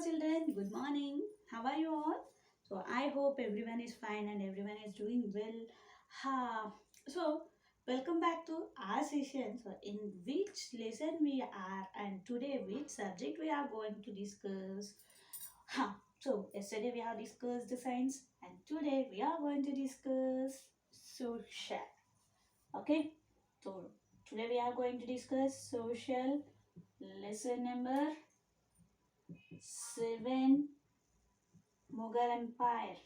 children, good morning. How are you all? So I hope everyone is fine and everyone is doing well. So welcome back to our session. So in which lesson we are and today which subject we are going to discuss. So yesterday we have discussed the science and today we are going to discuss social. Okay. So today we are going to discuss social lesson number 7, Mughal Empire.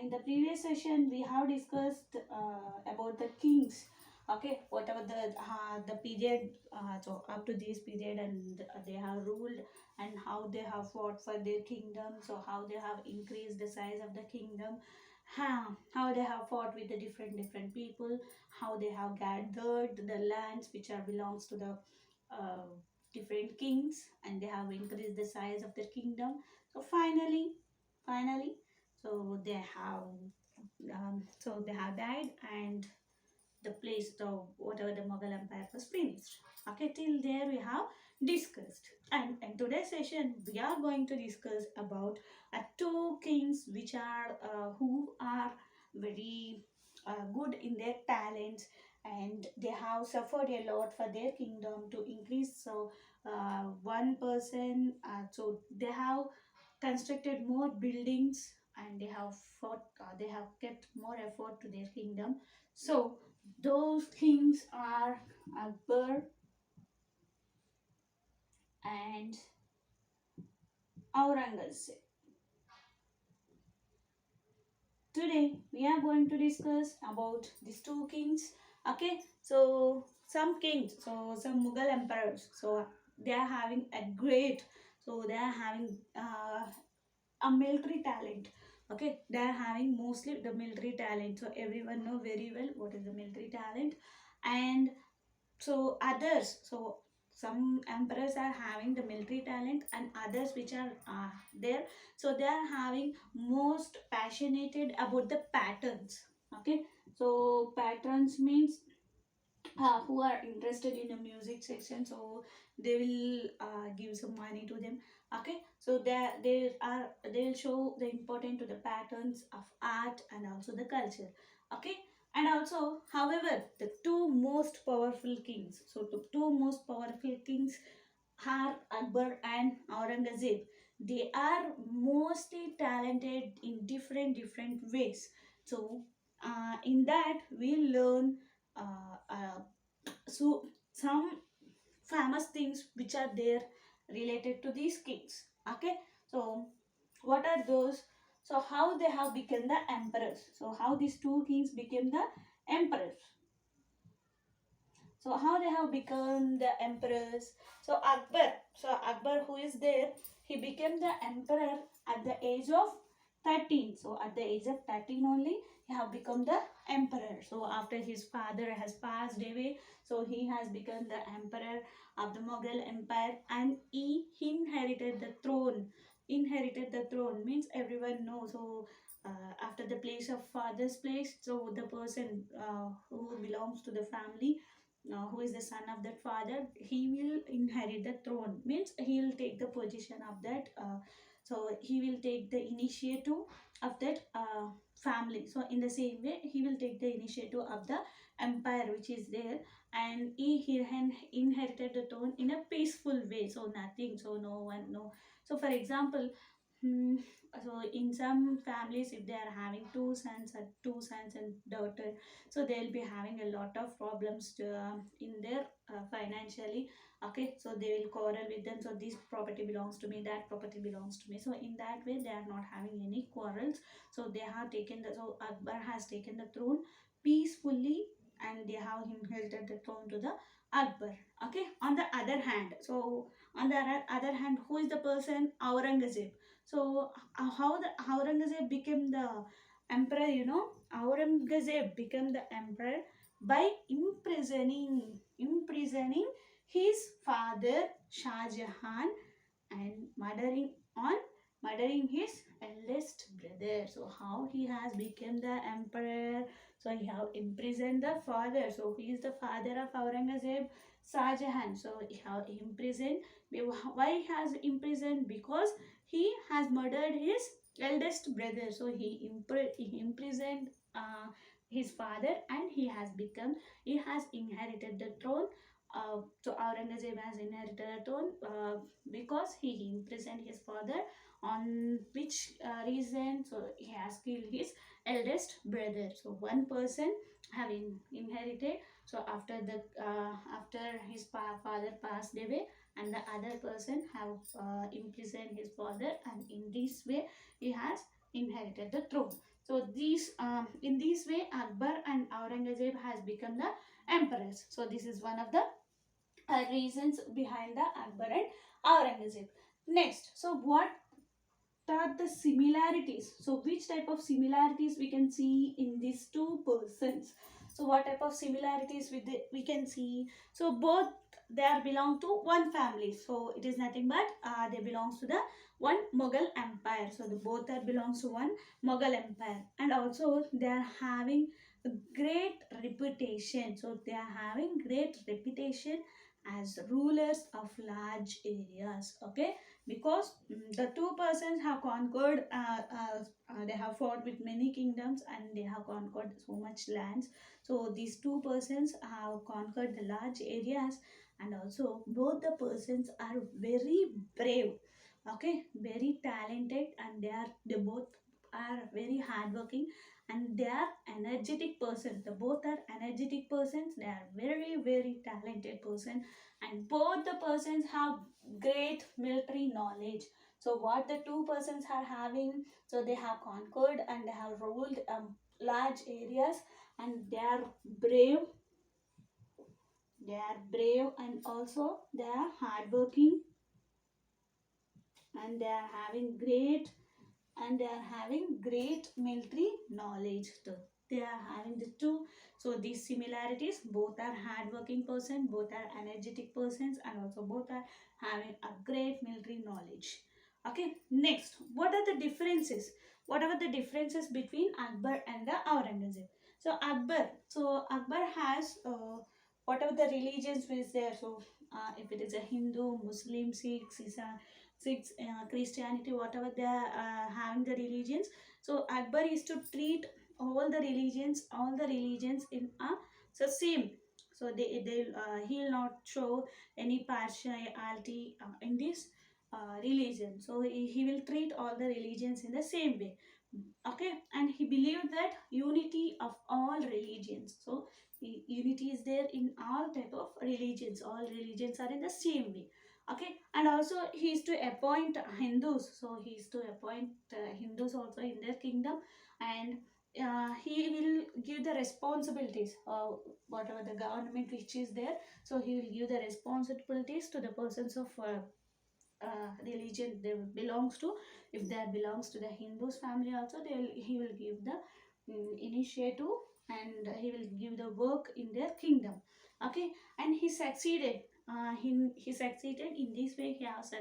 In the previous session, we have discussed about the kings. Okay, whatever the period, so up to this period, and they have ruled, and how they have fought for their kingdom. So how they have increased the size of the kingdom. How they have fought with the different people. How they have gathered the lands which are belongs to the uh, different kings, and they have increased the size of their kingdom. So finally, so they have died, and the place, the whatever the Mughal Empire was finished. Okay, till there we have discussed, and today's session we are going to discuss about two kings which are who are very good in their talents, and they have suffered a lot for their kingdom to increase. So one person, so they have constructed more buildings, and they have kept more effort to their kingdom. So those kings are Akbar and Aurangzeb. Today we are going to discuss about these two kings. Okay, so some kings, so some Mughal emperors, so they are having a great, so they are having a military talent. Okay, they are having mostly the military talent, so everyone know very well what is the military talent. And so others, so some emperors are having the military talent, and others which are there, so they are having most passionate about the patterns. Okay, so patterns means who are interested in a music section, so they will give some money to them. Okay, so they will show the important to the patterns of art and also the culture. Okay, and also however the two most powerful kings, so the two most powerful kings are Akbar and Aurangzeb. They are mostly talented in different ways. So in that we learn so some famous things which are there related to these kings. Okay, so what are those? So how they have become the emperors, so how these two kings became the emperors. So how they have become the emperors? So Akbar who is there, he became the emperor at the age of 13. So at the age of 13 only, he have become the emperor. So after his father has passed away, so he has become the emperor of the Mughal Empire, and he inherited the throne. Inherited the throne means everyone knows. So after the place of father's place, so the person who belongs to the family, who is the son of that father, he will inherit the throne, means he will take the position of that, so he will take the initiative of that family. So in the same way he will take the initiative of the empire which is there, and inherited the throne in a peaceful way, so nothing, so no one, no. So for example, hmm, so in some families, if they are having two sons and daughter, so they'll be having a lot of problems in their financially. Okay, so they will quarrel with them, so this property belongs to me, that property belongs to me. So in that way they are not having any quarrels. So they have taken the, so Akbar has taken the throne peacefully, and they have inherited the throne to the Akbar. Okay, on the other hand, so on the other hand, who is the person? Aurangzeb. So how the Aurangzeb became the emperor, Aurangzeb became the emperor by imprisoning his father Shah Jahan, and murdering his eldest brother. So how he has become the emperor? So he have imprisoned the father. So he is the father of Aurangzeb, Shah Jahan. So he have imprisoned. Why he has imprisoned? Because he has murdered his eldest brother. So he imprisoned his father, and he has inherited the throne. So Aurangzeb has inherited the throne because he imprisoned his father, on which reason so he has killed his eldest brother. So one person have inherited. So after his father passed away, and the other person have imprisoned his father, and in this way he has inherited the throne. So these in this way Akbar and Aurangzeb has become the emperors. So this is one of the reasons behind the Akbar and Aurangzeb. Next, so what are the similarities? So which type of similarities we can see in these two persons? So what type of similarities we can see? So both they are belong to one family. So it is nothing but they belongs to the one Mughal empire. So the both are belongs to one Mughal empire, and also they are having a great reputation. So they are having great reputation as rulers of large areas. Okay, because the two persons have conquered they have fought with many kingdoms, and they have conquered so much lands. So these two persons have conquered the large areas, and also both the persons are very brave, okay, very talented, and they both are very hardworking, and they are energetic persons. The both are energetic persons. They are very very talented person, and both the persons have great military knowledge. So what the two persons are having, so they have conquered and they have ruled large areas, and they are brave, and also they are hardworking, and they are having great military knowledge too. They are having the two. So these similarities, both are hardworking person, both are energetic persons, and also both are having a great military knowledge. Okay, next, what are the differences? What are the differences between Akbar and the Aurangzeb? So Akbar has whatever the religions is there. So if it is a Hindu, Muslim, Sikhs, Christianity, whatever they are having the religions. So Akbar is to treat all the religions in a so same. So he'll not show any partiality in this religion. So he will treat all the religions in the same way. Okay, and he believed that unity of all religions. So unity is there in all type of religions. All religions are in the same way. Okay, and also he is to appoint Hindus. So he is to appoint Hindus also in their kingdom, and he will give the responsibilities, whatever the government which is there. So he will give the responsibilities to the persons of religion they belongs to. If they belongs to the Hindus family also, he will give the initiative, and he will give the work in their kingdom. Okay, and he succeeded. He succeeded in this way. He has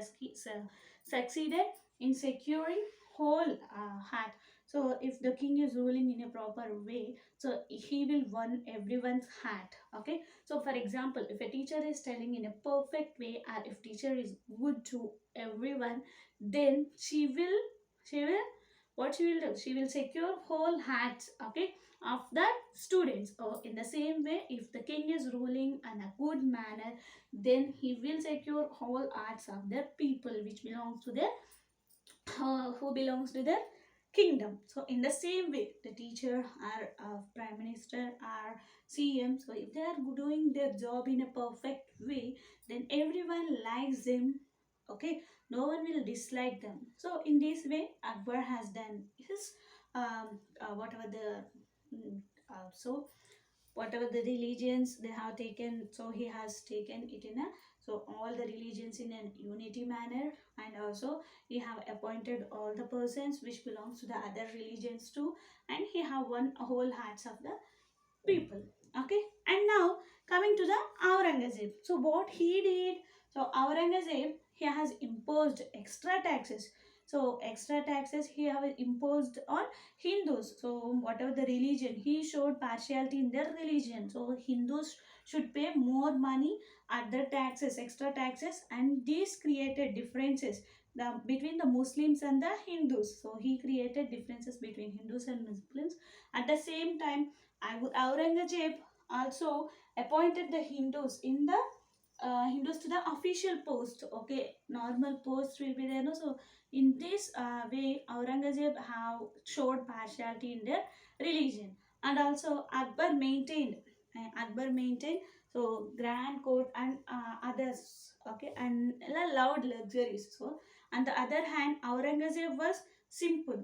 succeeded in securing whole heart. So if the king is ruling in a proper way, so he will win everyone's heart. Okay, so for example, if a teacher is telling in a perfect way, or if teacher is good to everyone, then she will what she will do, she will secure whole hearts, okay, of the students. Or in the same way, if the king is ruling in a good manner, then he will secure whole hearts of the people which belongs to the who belongs to the kingdom. So in the same way, the teacher or prime minister or CM, so if they are doing their job in a perfect way, then everyone likes them. Okay, no one will dislike them. So in this way, Akbar has done his whatever the so whatever the religions they have taken, so he has taken it in a, so all the religions in a unity manner, and also he have appointed all the persons which belongs to the other religions too, and he have won whole hearts of the people. Okay, and now coming to the Aurangzeb. So what he did, so Aurangzeb, he has imposed extra taxes. So extra taxes he have imposed on Hindus. So whatever the religion, he showed partiality in their religion. So Hindus should pay more money at the taxes, extra taxes, and this created differences between the Muslims and the Hindus. So he created differences between Hindus and Muslims. At the same time, Aurangzeb also appointed the Hindus in the Hindus to the official post. Okay, normal post will be there. No? So in this way, Aurangzeb have showed partiality in their religion, and also Akbar maintained so grand court and others. Okay, and loud luxuries. So on the other hand, Aurangzeb was simple.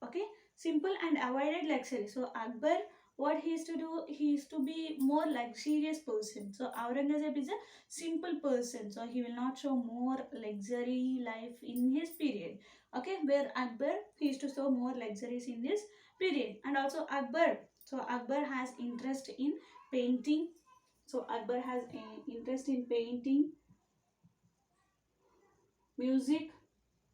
Okay, simple and avoided luxury. So Akbar, what he is to do, he is to be more luxurious person. So Aurangzeb is a simple person, so he will not show more luxury life in his period. Okay, where Akbar, he is to show more luxuries in this period. And also Akbar, so Akbar has interest in painting. So Akbar has a interest in painting, music,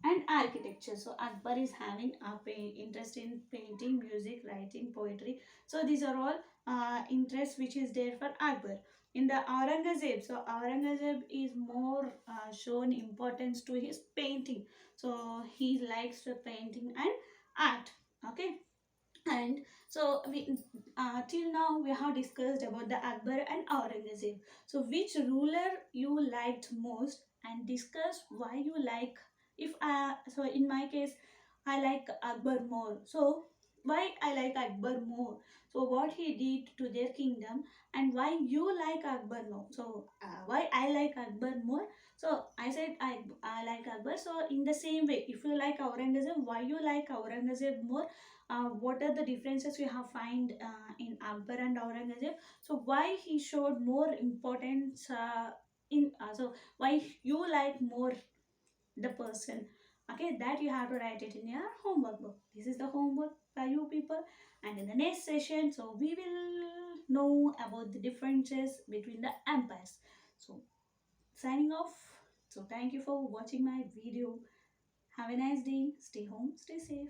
and architecture. So Akbar is having a interest in painting, music, writing, poetry. So these are all interests which is there for Akbar. In the Aurangzeb, so Aurangzeb is more shown importance to his painting. So he likes the painting and art. Okay, and so we till now we have discussed about the Akbar and Aurangzeb. So which ruler you liked most, and discuss why you like. If so in my case, I like Akbar more. So why I like Akbar more? So what he did to their kingdom, and why you like Akbar more? So why I like Akbar more? So I said I like Akbar. So in the same way, if you like Aurangzeb, why you like Aurangzeb more? What are the differences we have find in Akbar and Aurangzeb? So why he showed more importance in so why you like more the person? Okay, that you have to write it in your homework book. This is the homework for you people, and in the next session, so we will know about the differences between the empires. So signing off. So thank you for watching my video. Have a nice day. Stay home, stay safe.